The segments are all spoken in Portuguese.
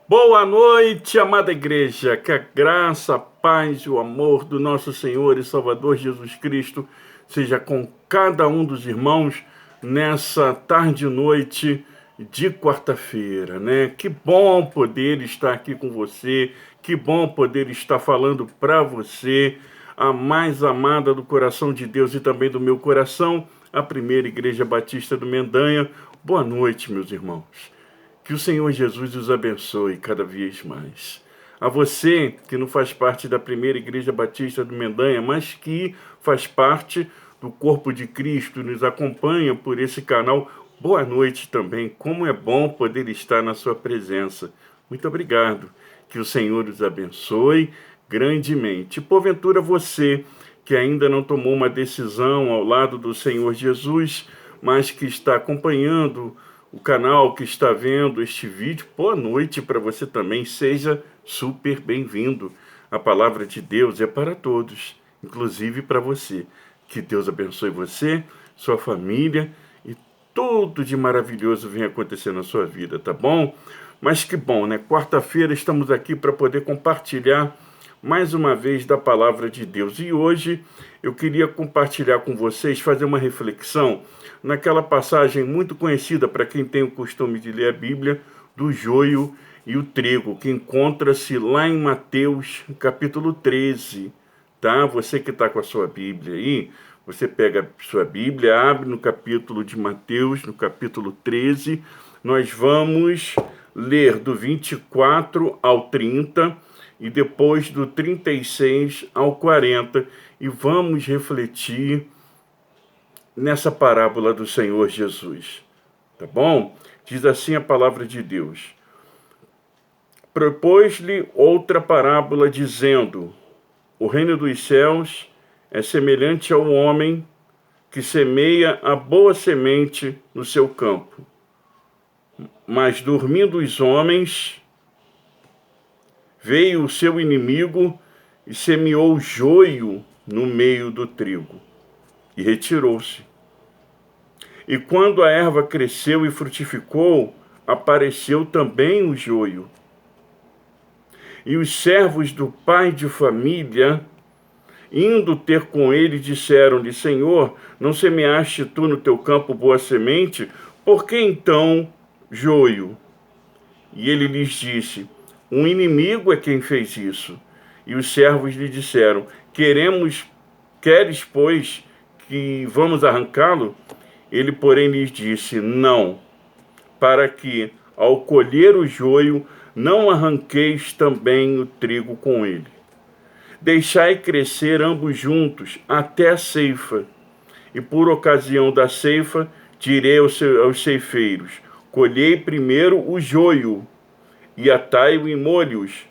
Boa noite, amada igreja, que a graça, a paz e o amor do nosso Senhor e Salvador Jesus Cristo seja com cada um dos irmãos nessa tarde e noite de quarta-feira, né? Que bom poder estar aqui com você, que bom poder estar falando para você, a mais amada do coração de Deus e também do meu coração, a primeira Igreja Batista do Mendanha. Boa noite, meus irmãos. Que o Senhor Jesus os abençoe cada vez mais. A você que não faz parte da primeira Igreja Batista do Mendanha, mas que faz parte do corpo de Cristo e nos acompanha por esse canal, boa noite também. Como é bom poder estar na sua presença. Muito obrigado. Que o Senhor os abençoe grandemente. Porventura você que ainda não tomou uma decisão ao lado do Senhor Jesus, mas que está acompanhando o canal, que está vendo este vídeo, boa noite para você também, seja super bem-vindo. A palavra de Deus é para todos, inclusive para você. Que Deus abençoe você, sua família e tudo de maravilhoso venha acontecer na sua vida, tá bom? Mas que bom, né? Quarta-feira estamos aqui para poder compartilhar mais uma vez da palavra de Deus. E hoje eu queria compartilhar com vocês, fazer uma reflexão naquela passagem muito conhecida para quem tem o costume de ler a Bíblia, do joio e o trigo, que encontra-se lá em Mateus, capítulo 13, tá? Você que está com a sua Bíblia aí, você pega a sua Bíblia, abre no capítulo de Mateus, no capítulo 13, nós vamos ler do 24 ao 30, e depois do 36 ao 40, e vamos refletir nessa parábola do Senhor Jesus, tá bom? Diz assim a palavra de Deus. Propôs-lhe outra parábola, dizendo: o reino dos céus é semelhante ao homem que semeia a boa semente no seu campo. Mas dormindo os homens, veio o seu inimigo e semeou joio no meio do trigo, e retirou-se. E quando a erva cresceu e frutificou, apareceu também o joio. E os servos do pai de família, indo ter com ele, disseram-lhe: Senhor, não semeaste tu no teu campo boa semente? Por que então joio? E ele lhes disse: um inimigo é quem fez isso. E os servos lhe disseram: queres, pois, que vamos arrancá-lo? Ele, porém, lhes disse: não, para que, ao colher o joio, não arranqueis também o trigo com ele. Deixai crescer ambos juntos até a ceifa. E por ocasião da ceifa, direi aos ceifeiros: colhei primeiro o joio, e atai-o em molhos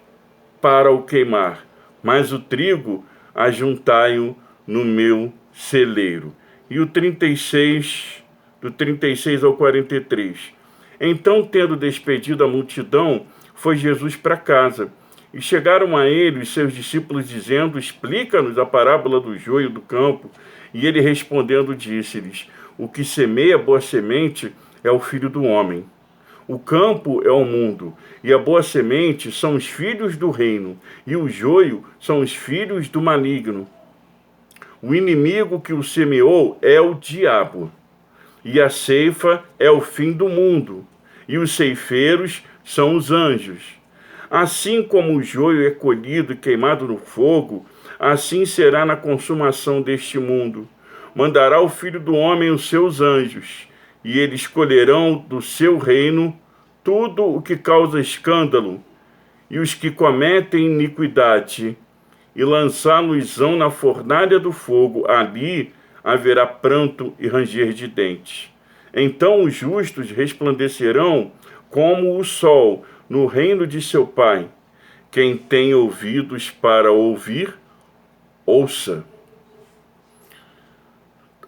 para o queimar, mas o trigo ajuntai-o no meu celeiro. E o 36, do 36 ao 43. Então, tendo despedido a multidão, foi Jesus para casa. E chegaram a ele os seus discípulos, dizendo: explica-nos a parábola do joio do campo. E ele respondendo disse-lhes: o que semeia boa semente é o Filho do Homem. O campo é o mundo, e a boa semente são os filhos do reino, e o joio são os filhos do maligno. O inimigo que o semeou é o diabo, e a ceifa é o fim do mundo, e os ceifeiros são os anjos. Assim como o joio é colhido e queimado no fogo, assim será na consumação deste mundo. Mandará o Filho do Homem os seus anjos, e eles colherão do seu reino tudo o que causa escândalo, e os que cometem iniquidade, e lançá-los-ão na fornalha do fogo. Ali haverá pranto e ranger de dentes. Então os justos resplandecerão como o sol no reino de seu Pai. Quem tem ouvidos para ouvir, ouça.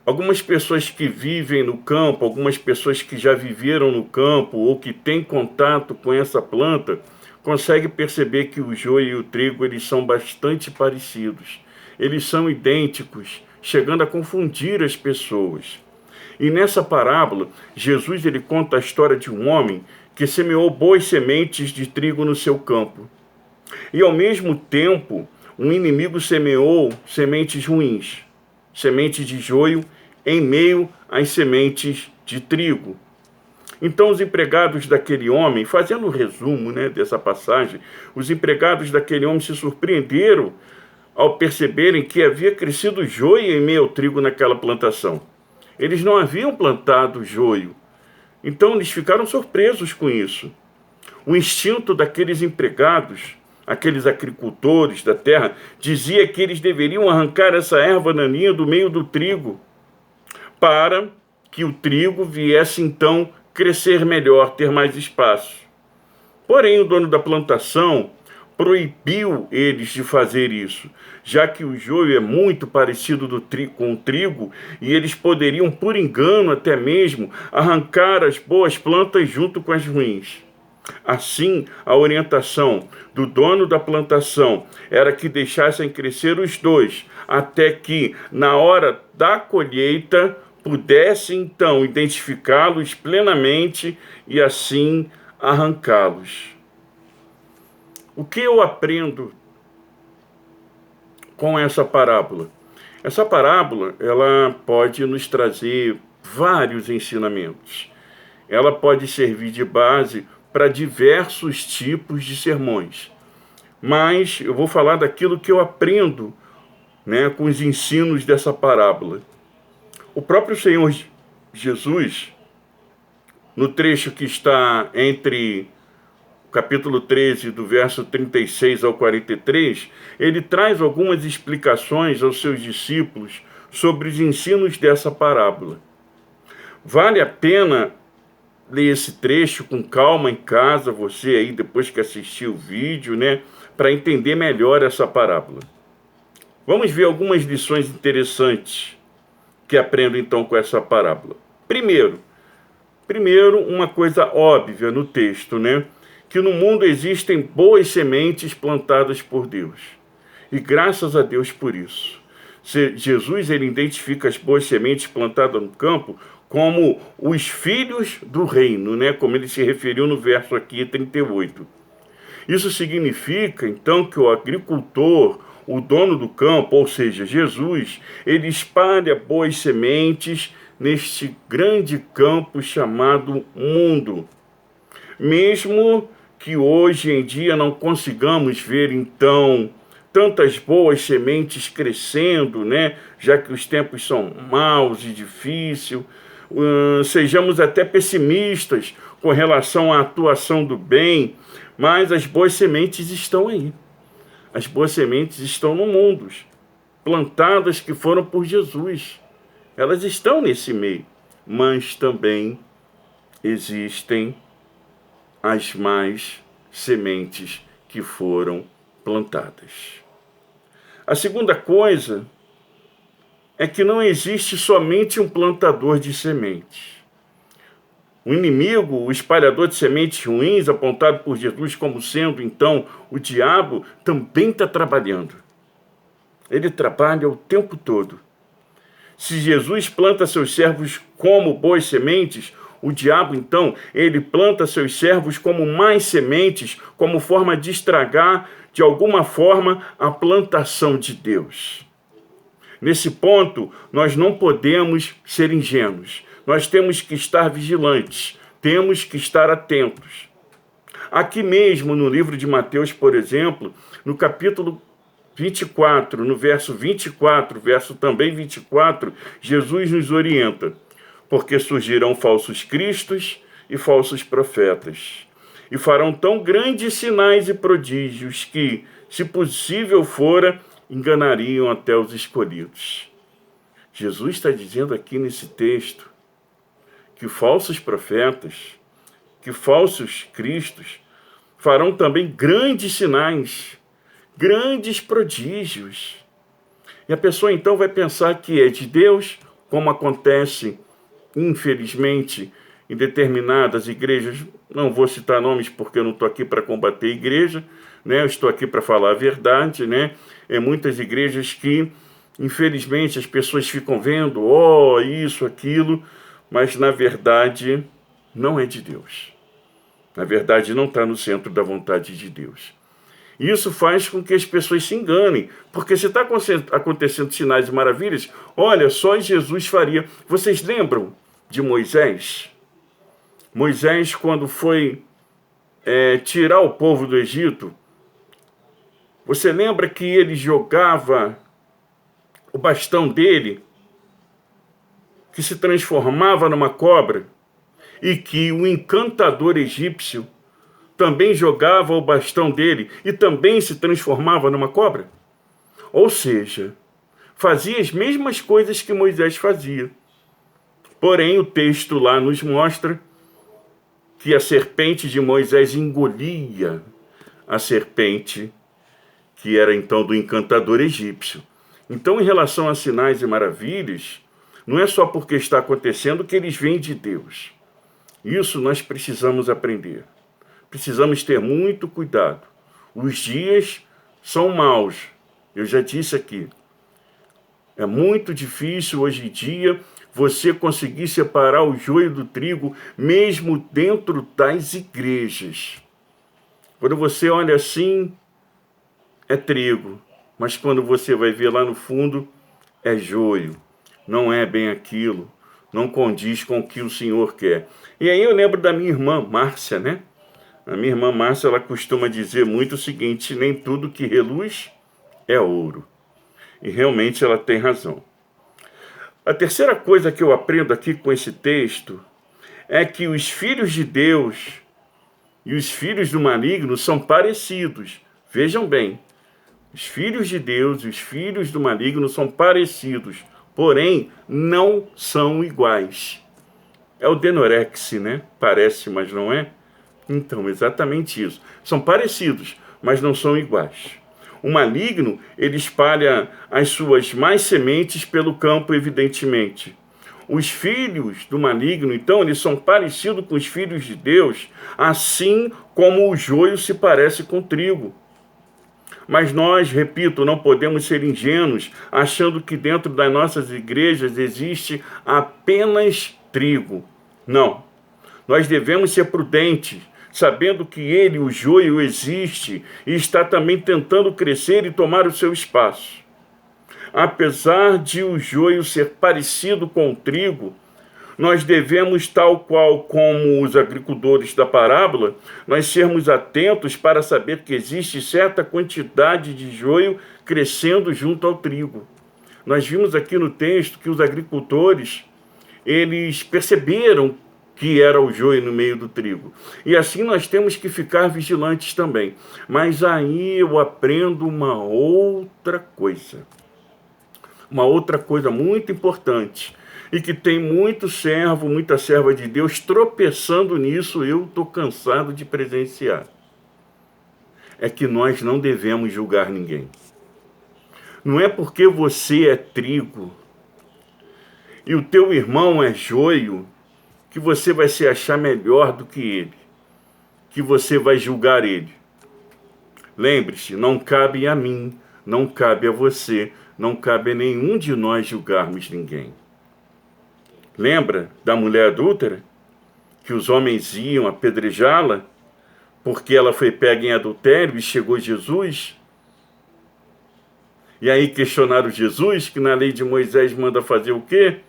Algumas pessoas que vivem no campo, algumas pessoas que já viveram no campo ou que têm contato com essa planta, conseguem perceber que o joio e o trigo eles são bastante parecidos. Eles são idênticos, chegando a confundir as pessoas. E nessa parábola, Jesus ele conta a história de um homem que semeou boas sementes de trigo no seu campo. E ao mesmo tempo, um inimigo semeou sementes ruins, sementes de joio, em meio às sementes de trigo. Então os empregados daquele homem, fazendo um resumo, dessa passagem, os empregados daquele homem se surpreenderam ao perceberem que havia crescido joio em meio ao trigo naquela plantação. Eles não haviam plantado joio. Então eles ficaram surpresos com isso. O instinto daqueles empregados, aqueles agricultores da terra, dizia que eles deveriam arrancar essa erva daninha do meio do trigo, para que o trigo viesse então crescer melhor, ter mais espaço. Porém, o dono da plantação proibiu eles de fazer isso, já que o joio é muito parecido com o trigo, e eles poderiam, por engano até mesmo, arrancar as boas plantas junto com as ruins. Assim, a orientação do dono da plantação era que deixassem crescer os dois, até que, na hora da colheita, pudesse então identificá-los plenamente e assim arrancá-los. O que eu aprendo com essa parábola? Essa parábola, ela pode nos trazer vários ensinamentos. Ela pode servir de base para diversos tipos de sermões. Mas eu vou falar daquilo que eu aprendo, com os ensinos dessa parábola. O próprio Senhor Jesus, no trecho que está entre o capítulo 13, do verso 36 ao 43, ele traz algumas explicações aos seus discípulos sobre os ensinos dessa parábola. Vale a pena ler esse trecho com calma em casa, você aí depois que assistiu o vídeo, para entender melhor essa parábola. Vamos ver algumas lições interessantes que aprendo então com essa parábola. Primeiro, uma coisa óbvia no texto, que no mundo existem boas sementes plantadas por Deus. E graças a Deus por isso. Jesus, ele identifica as boas sementes plantadas no campo como os filhos do reino, como ele se referiu no verso aqui 38. Isso significa, então, que o agricultor, o dono do campo, ou seja, Jesus, ele espalha boas sementes neste grande campo chamado mundo. Mesmo que hoje em dia não consigamos ver, então, tantas boas sementes crescendo, já que os tempos são maus e difíceis, sejamos até pessimistas com relação à atuação do bem, mas as boas sementes estão aí. As boas sementes estão no mundo, plantadas que foram por Jesus. Elas estão nesse meio, mas também existem as más sementes que foram plantadas. A segunda coisa é que não existe somente um plantador de sementes. O inimigo, o espalhador de sementes ruins, apontado por Jesus como sendo, então, o diabo, também está trabalhando. Ele trabalha o tempo todo. Se Jesus planta seus servos como boas sementes, o diabo, então, ele planta seus servos como mais sementes, como forma de estragar, de alguma forma, a plantação de Deus. Nesse ponto, nós não podemos ser ingênuos. Nós temos que estar vigilantes, temos que estar atentos. Aqui mesmo, no livro de Mateus, por exemplo, no capítulo 24, no verso 24, verso também 24, Jesus nos orienta: porque surgirão falsos cristos e falsos profetas, e farão tão grandes sinais e prodígios que, se possível fora, enganariam até os escolhidos. Jesus está dizendo aqui nesse texto que falsos profetas, que falsos cristos, farão também grandes sinais, grandes prodígios. E a pessoa então vai pensar que é de Deus, como acontece, infelizmente, em determinadas igrejas. Não vou citar nomes porque eu não estou aqui para combater a igreja, eu estou aqui para falar a verdade, É muitas igrejas que, infelizmente, as pessoas ficam vendo, isso, aquilo, mas na verdade não é de Deus. Na verdade, não está no centro da vontade de Deus. Isso faz com que as pessoas se enganem, porque se está acontecendo sinais e maravilhas, olha, só Jesus faria. Vocês lembram de Moisés? Moisés, quando foi tirar o povo do Egito, você lembra que ele jogava o bastão dele, que se transformava numa cobra, e que o encantador egípcio também jogava o bastão dele e também se transformava numa cobra? Ou seja, fazia as mesmas coisas que Moisés fazia. Porém, o texto lá nos mostra que a serpente de Moisés engolia a serpente que era então do encantador egípcio. Então, em relação a sinais e maravilhas, não é só porque está acontecendo que eles vêm de Deus. Isso nós precisamos aprender. Precisamos ter muito cuidado. Os dias são maus. Eu já disse aqui. É muito difícil hoje em dia você conseguir separar o joio do trigo, mesmo dentro das igrejas. Quando você olha assim, é trigo. Mas quando você vai ver lá no fundo, é joio. Não é bem aquilo. Não condiz com o que o Senhor quer. E aí eu lembro da minha irmã Márcia, né? A minha irmã Márcia, ela costuma dizer muito o seguinte: nem tudo que reluz é ouro. E realmente ela tem razão. A terceira coisa que eu aprendo aqui com esse texto é que os filhos de Deus e os filhos do maligno são parecidos. Vejam bem, os filhos de Deus e os filhos do maligno são parecidos, porém não são iguais. É o Denorex, né? Parece, mas não é? Então, exatamente isso. São parecidos, mas não são iguais. O maligno, ele espalha as suas más sementes pelo campo, evidentemente. Os filhos do maligno, então, eles são parecidos com os filhos de Deus, assim como o joio se parece com o trigo. Mas nós, repito, não podemos ser ingênuos, achando que dentro das nossas igrejas existe apenas trigo. Não. Nós devemos ser prudentes, sabendo que ele, o joio, existe e está também tentando crescer e tomar o seu espaço. Apesar de o joio ser parecido com o trigo, nós devemos, tal qual como os agricultores da parábola, nós sermos atentos para saber que existe certa quantidade de joio crescendo junto ao trigo. Nós vimos aqui no texto que os agricultores, eles perceberam que era o joio no meio do trigo. E assim nós temos que ficar vigilantes também. Mas aí eu aprendo uma outra coisa. Uma outra coisa muito importante. E que tem muito servo, muita serva de Deus tropeçando nisso, eu estou cansado de presenciar. É que nós não devemos julgar ninguém. Não é porque você é trigo e o teu irmão é joio que você vai se achar melhor do que ele, que você vai julgar ele. Lembre-se, não cabe a mim, não cabe a você, não cabe a nenhum de nós julgarmos ninguém. Lembra da mulher adúltera? Que os homens iam apedrejá-la porque ela foi pega em adultério e chegou Jesus? E aí questionaram Jesus, que na lei de Moisés manda fazer o quê?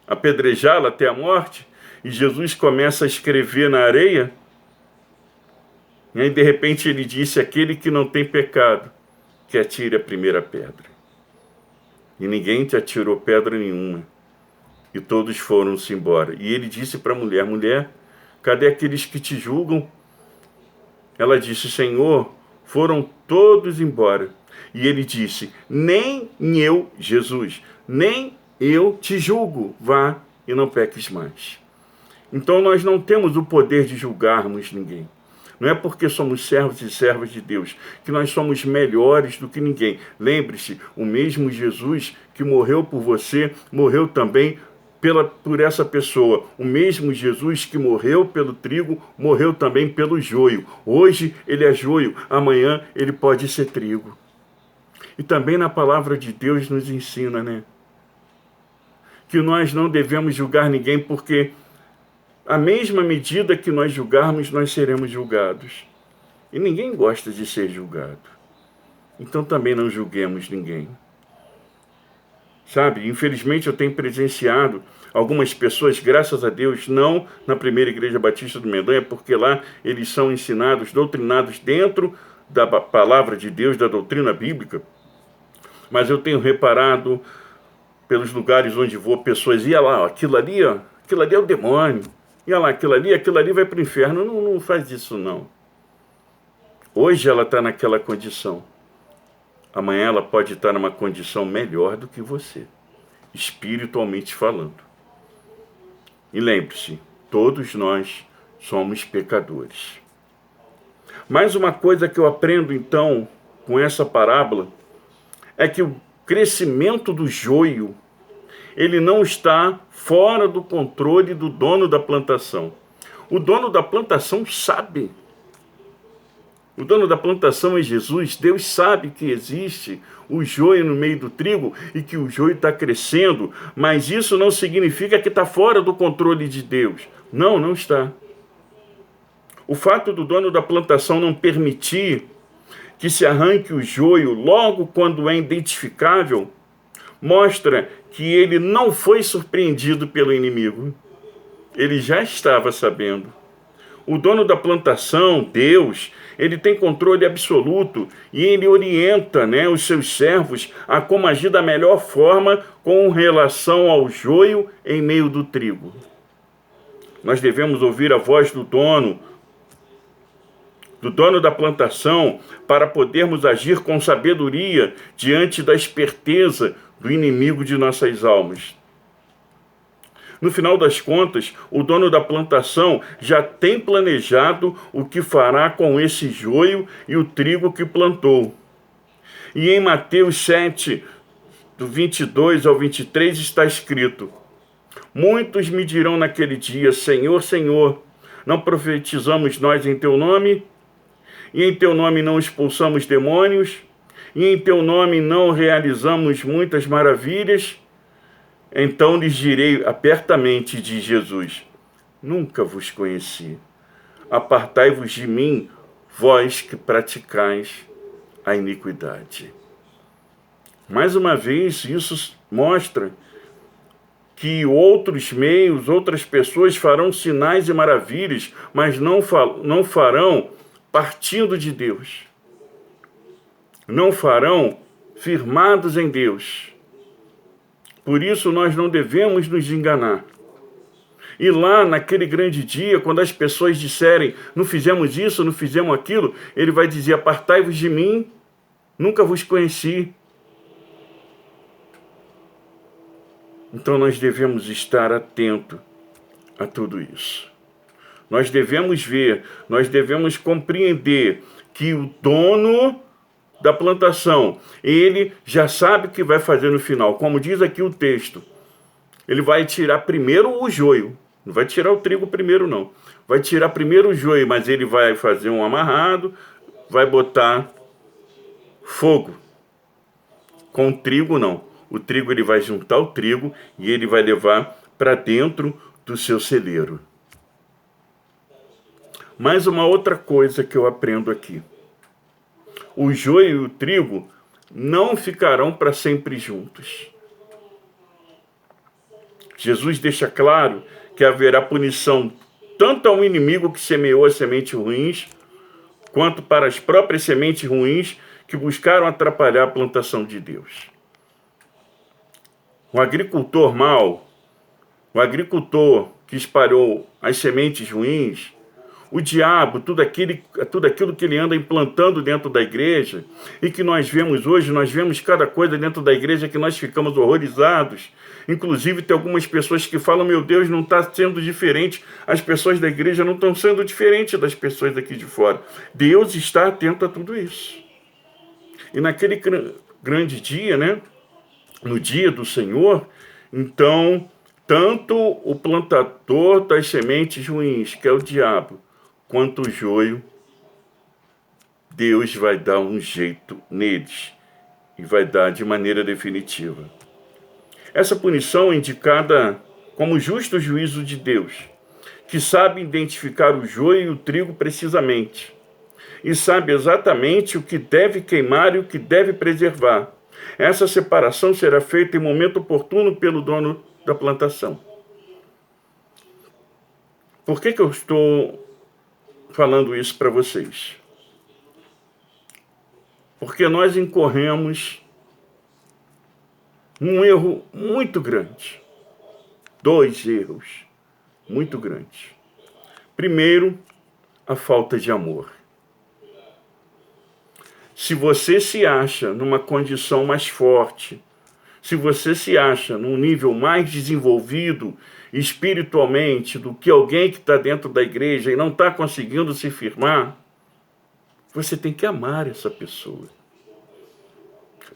Apedrejá-la até a morte, e Jesus começa a escrever na areia, e aí de repente ele disse: aquele que não tem pecado, que atire a primeira pedra. E ninguém te atirou pedra nenhuma, e todos foram-se embora. E ele disse para a mulher: mulher, cadê aqueles que te julgam? Ela disse: Senhor, foram todos embora. E ele disse: nem eu, Jesus, nem eu te julgo, vá e não peques mais. Então nós não temos o poder de julgarmos ninguém. Não é porque somos servos e servas de Deus que nós somos melhores do que ninguém. Lembre-se, o mesmo Jesus que morreu por você, morreu também por essa pessoa. O mesmo Jesus que morreu pelo trigo, morreu também pelo joio. Hoje ele é joio, amanhã ele pode ser trigo. E também na palavra de Deus nos ensina, né? Que nós não devemos julgar ninguém porque a mesma medida que nós julgarmos, nós seremos julgados. E ninguém gosta de ser julgado. Então também não julguemos ninguém. Sabe, infelizmente eu tenho presenciado algumas pessoas, graças a Deus, não na primeira igreja batista do Mendanha, porque lá eles são ensinados, doutrinados dentro da palavra de Deus, da doutrina bíblica. Mas eu tenho reparado pelos lugares onde vou, pessoas, ia lá, ó, aquilo ali é o demônio. Ia lá, aquilo ali vai para o inferno. Não faz isso não. Hoje ela está naquela condição. Amanhã ela pode estar numa condição melhor do que você, espiritualmente falando. E lembre-se, todos nós somos pecadores. Mais uma coisa que eu aprendo então com essa parábola é que o crescimento do joio, ele não está fora do controle do dono da plantação. O dono da plantação sabe. O dono da plantação é Jesus. Deus sabe que existe o joio no meio do trigo e que o joio está crescendo, mas isso não significa que está fora do controle de Deus. Não está. O fato do dono da plantação não permitir que se arranque o joio logo quando é identificável, mostra que ele não foi surpreendido pelo inimigo. Ele já estava sabendo. O dono da plantação, Deus, ele tem controle absoluto e ele orienta, os seus servos a como agir da melhor forma com relação ao joio em meio do trigo. Nós devemos ouvir a voz do dono da plantação, para podermos agir com sabedoria diante da esperteza do inimigo de nossas almas. No final das contas, o dono da plantação já tem planejado o que fará com esse joio e o trigo que plantou. E em Mateus 7, do 22 ao 23, está escrito: muitos me dirão naquele dia, Senhor, Senhor, não profetizamos nós em teu nome? E em teu nome não expulsamos demônios? E em teu nome não realizamos muitas maravilhas? Então lhes direi apertamente, diz Jesus, nunca vos conheci. Apartai-vos de mim, vós que praticais a iniquidade. Mais uma vez, isso mostra que outros meios, outras pessoas farão sinais e maravilhas, mas não farão partindo de Deus. Não farão firmados em Deus. Por isso nós não devemos nos enganar. E lá naquele grande dia, quando as pessoas disserem, não fizemos isso, não fizemos aquilo, ele vai dizer, apartai-vos de mim, nunca vos conheci. Então nós devemos estar atentos a tudo isso. Nós devemos ver, nós devemos compreender que o dono da plantação, ele já sabe o que vai fazer no final. Como diz aqui o texto, ele vai tirar primeiro o joio. Não vai tirar o trigo primeiro, não. Vai tirar primeiro o joio, mas ele vai fazer um amarrado, vai botar fogo. Com o trigo, não. O trigo, ele vai juntar o trigo e ele vai levar para dentro do seu celeiro. Mais uma outra coisa que eu aprendo aqui. O joio e o trigo não ficarão para sempre juntos. Jesus deixa claro que haverá punição tanto ao inimigo que semeou as sementes ruins, quanto para as próprias sementes ruins que buscaram atrapalhar a plantação de Deus. O agricultor mau, o agricultor que espalhou as sementes ruins, o diabo, tudo aquilo que ele anda implantando dentro da igreja, e que nós vemos hoje, nós vemos cada coisa dentro da igreja que nós ficamos horrorizados. Inclusive tem algumas pessoas que falam, meu Deus, não está sendo diferente, as pessoas da igreja não estão sendo diferentes das pessoas daqui de fora. Deus está atento a tudo isso. E naquele grande dia, no dia do Senhor, então, tanto o plantador das sementes ruins, que é o diabo, quanto o joio, Deus vai dar um jeito neles e vai dar de maneira definitiva. Essa punição é indicada como justo juízo de Deus, que sabe identificar o joio e o trigo precisamente, e sabe exatamente o que deve queimar e o que deve preservar. Essa separação será feita em momento oportuno pelo dono da plantação. Por que eu estou falando isso para vocês? Porque nós incorremos num erro muito grande. 2 erros muito grandes. Primeiro, a falta de amor. Se você se acha numa condição mais forte, se você se acha num nível mais desenvolvido espiritualmente do que alguém que está dentro da igreja e não está conseguindo se firmar, você tem que amar essa pessoa.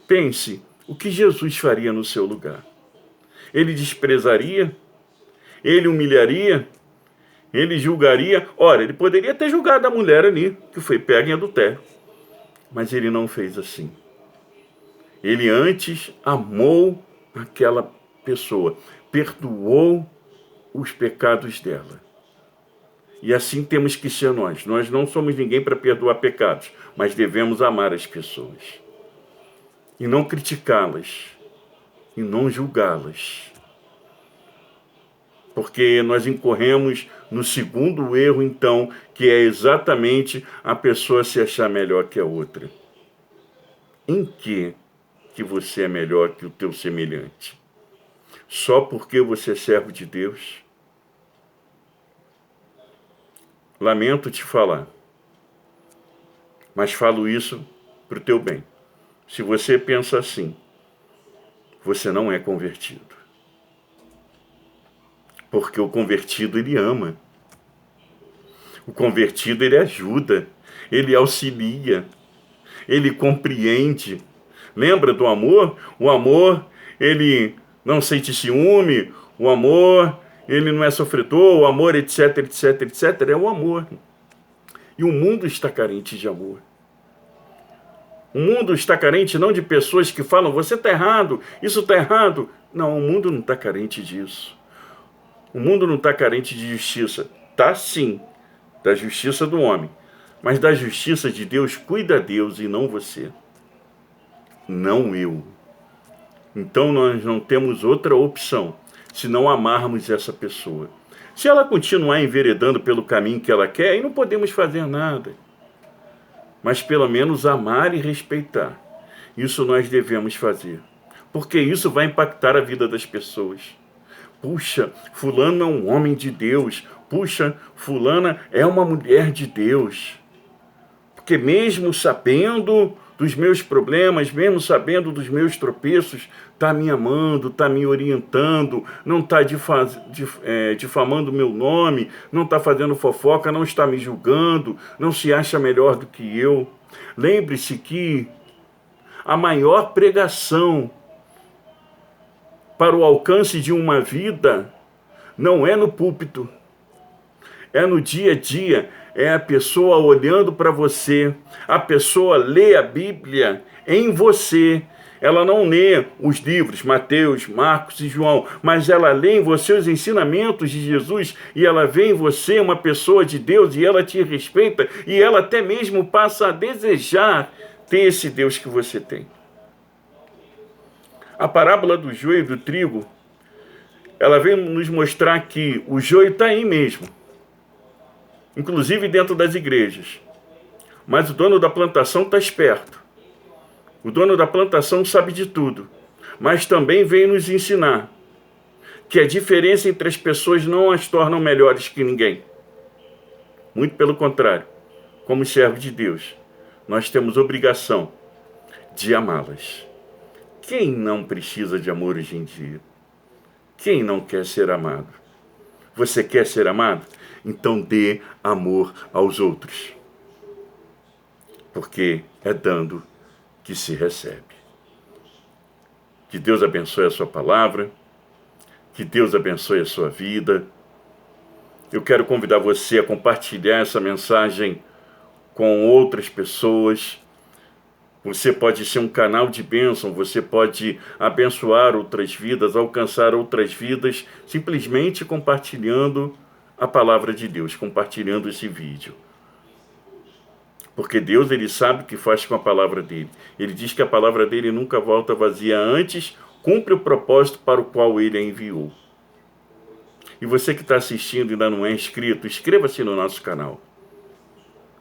Pense, o que Jesus faria no seu lugar? Ele desprezaria? Ele humilharia? Ele julgaria? Ora, ele poderia ter julgado a mulher ali, que foi pega em adultério. Mas ele não fez assim. Ele antes amou aquela pessoa, perdoou os pecados dela. E assim temos que ser nós. Nós não somos ninguém para perdoar pecados, mas devemos amar as pessoas. E não criticá-las, e não julgá-las. Porque nós incorremos no segundo erro, então, que é exatamente a pessoa se achar melhor que a outra. Em que você é melhor que o teu semelhante? Só porque você é servo de Deus? Lamento te falar, mas falo isso para o teu bem. Se você pensa assim, você não é convertido. Porque o convertido, ele ama. O convertido, ele ajuda, ele auxilia, ele compreende. Lembra do amor? O amor, ele não sente ciúme, o amor, ele não é sofredor, o amor, etc, etc, etc, é o amor. E o mundo está carente de amor. O mundo está carente não de pessoas que falam, você está errado, isso está errado. Não, o mundo não está carente disso. O mundo não está carente de justiça. Está sim, da justiça do homem. Mas da justiça de Deus, cuida Deus e não você. Não eu. Então nós não temos outra opção, se não amarmos essa pessoa. Se ela continuar enveredando pelo caminho que ela quer, aí não podemos fazer nada. Mas pelo menos amar e respeitar. Isso nós devemos fazer. Porque isso vai impactar a vida das pessoas. Puxa, fulano é um homem de Deus. Puxa, fulana é uma mulher de Deus. Porque mesmo sabendo dos meus problemas, mesmo sabendo dos meus tropeços, está me amando, está me orientando, não está difamando o meu nome, não está fazendo fofoca, não está me julgando, não se acha melhor do que eu. Lembre-se que a maior pregação para o alcance de uma vida não é no púlpito, é no dia a dia, é a pessoa olhando para você, a pessoa lê a Bíblia em você. Ela não lê os livros, Mateus, Marcos e João, mas ela lê em você os ensinamentos de Jesus e ela vê em você uma pessoa de Deus e ela te respeita e ela até mesmo passa a desejar ter esse Deus que você tem. A parábola do joio e do trigo, ela vem nos mostrar que o joio está aí mesmo, inclusive dentro das igrejas. Mas o dono da plantação está esperto. O dono da plantação sabe de tudo, mas também vem nos ensinar que a diferença entre as pessoas não as tornam melhores que ninguém. Muito pelo contrário, como servos de Deus, nós temos obrigação de amá-las. Quem não precisa de amor hoje em dia? Quem não quer ser amado? Você quer ser amado? Então dê amor aos outros. Porque é dando que se recebe. Que Deus abençoe a sua palavra. Que Deus abençoe a sua vida. Eu quero convidar você a compartilhar essa mensagem com outras pessoas. Você pode ser um canal de bênção, você pode abençoar outras vidas, alcançar outras vidas, simplesmente compartilhando a palavra de Deus, compartilhando esse vídeo. Porque Deus, ele sabe o que faz com a palavra dele. Ele diz que a palavra dele nunca volta vazia, antes cumpre o propósito para o qual ele a enviou. E você que está assistindo e ainda não é inscrito, inscreva-se no nosso canal.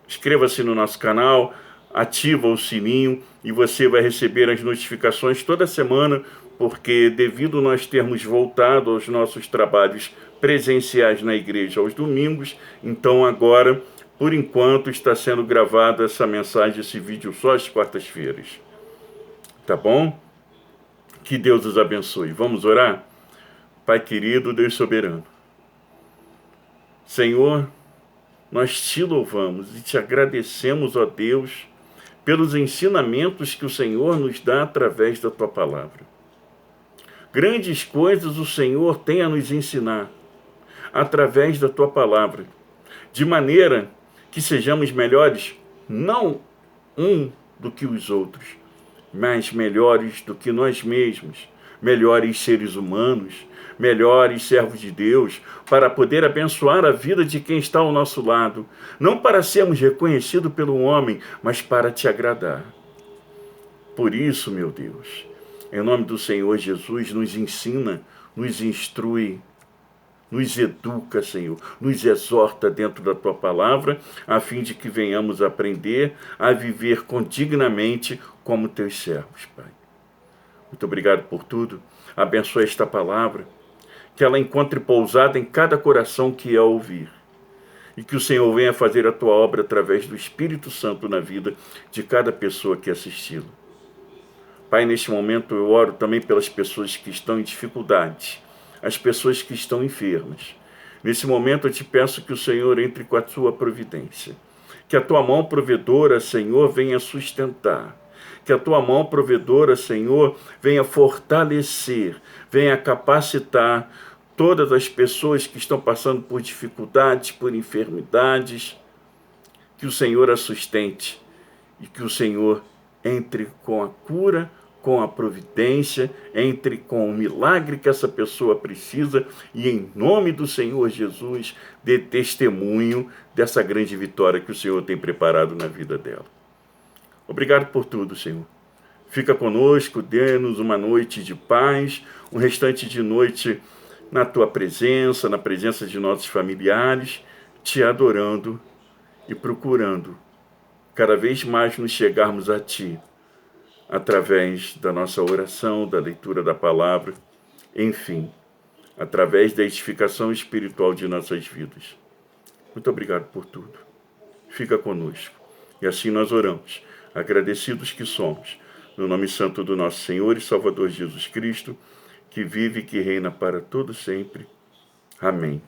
Inscreva-se no nosso canal, ativa o sininho e você vai receber as notificações toda semana, porque devido nós termos voltado aos nossos trabalhos presenciais na igreja aos domingos, então agora, por enquanto, está sendo gravada essa mensagem, esse vídeo só às quartas-feiras. Tá bom? Que Deus os abençoe. Vamos orar? Pai querido, Deus soberano. Senhor, nós te louvamos e te agradecemos, ó Deus, pelos ensinamentos que o Senhor nos dá através da tua palavra. Grandes coisas o Senhor tem a nos ensinar através da tua palavra, de maneira que sejamos melhores, não um do que os outros, mas melhores do que nós mesmos, melhores seres humanos, melhores servos de Deus, para poder abençoar a vida de quem está ao nosso lado, não para sermos reconhecidos pelo homem, mas para te agradar. Por isso, meu Deus, em nome do Senhor Jesus, nos ensina, nos instrui, nos educa, Senhor, nos exorta dentro da tua palavra, a fim de que venhamos aprender a viver dignamente como teus servos, Pai. Muito obrigado por tudo. Abençoa esta palavra, que ela encontre pousada em cada coração que a ouvir, e que o Senhor venha fazer a tua obra através do Espírito Santo na vida de cada pessoa que assisti-lo. Pai, neste momento eu oro também pelas pessoas que estão em dificuldade, as pessoas que estão enfermas. Nesse momento eu te peço que o Senhor entre com a sua providência, que a tua mão provedora, Senhor, venha sustentar, que a tua mão provedora, Senhor, venha fortalecer, venha capacitar todas as pessoas que estão passando por dificuldades, por enfermidades, que o Senhor a sustente e que o Senhor entre com a cura, com a providência, entre com o milagre que essa pessoa precisa e, em nome do Senhor Jesus, dê testemunho dessa grande vitória que o Senhor tem preparado na vida dela. Obrigado por tudo, Senhor. Fica conosco, dê-nos uma noite de paz, um restante de noite na tua presença, na presença de nossos familiares, te adorando e procurando cada vez mais nos chegarmos a ti, através da nossa oração, da leitura da palavra, enfim, através da edificação espiritual de nossas vidas. Muito obrigado por tudo. Fica conosco. E assim nós oramos, agradecidos que somos, no nome santo do nosso Senhor e Salvador Jesus Cristo, que vive e que reina para todo sempre. Amém.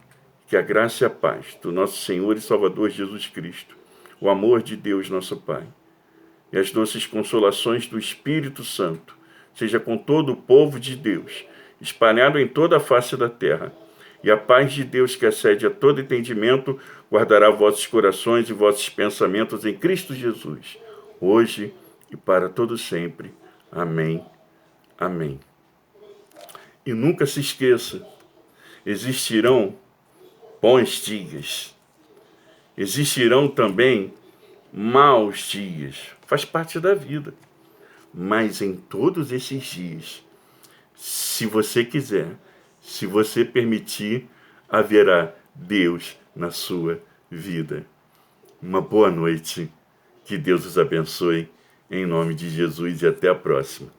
Que a graça e a paz do nosso Senhor e Salvador Jesus Cristo, o amor de Deus nosso Pai, e as doces consolações do Espírito Santo, seja com todo o povo de Deus, espalhado em toda a face da terra, e a paz de Deus que excede a todo entendimento, guardará vossos corações e vossos pensamentos em Cristo Jesus, hoje e para todo sempre. Amém. Amém. E nunca se esqueça, existirão bons dias, existirão também maus dias, faz parte da vida. Mas em todos esses dias, se você quiser, se você permitir, haverá Deus na sua vida. Uma boa noite, que Deus os abençoe, em nome de Jesus, e até a próxima.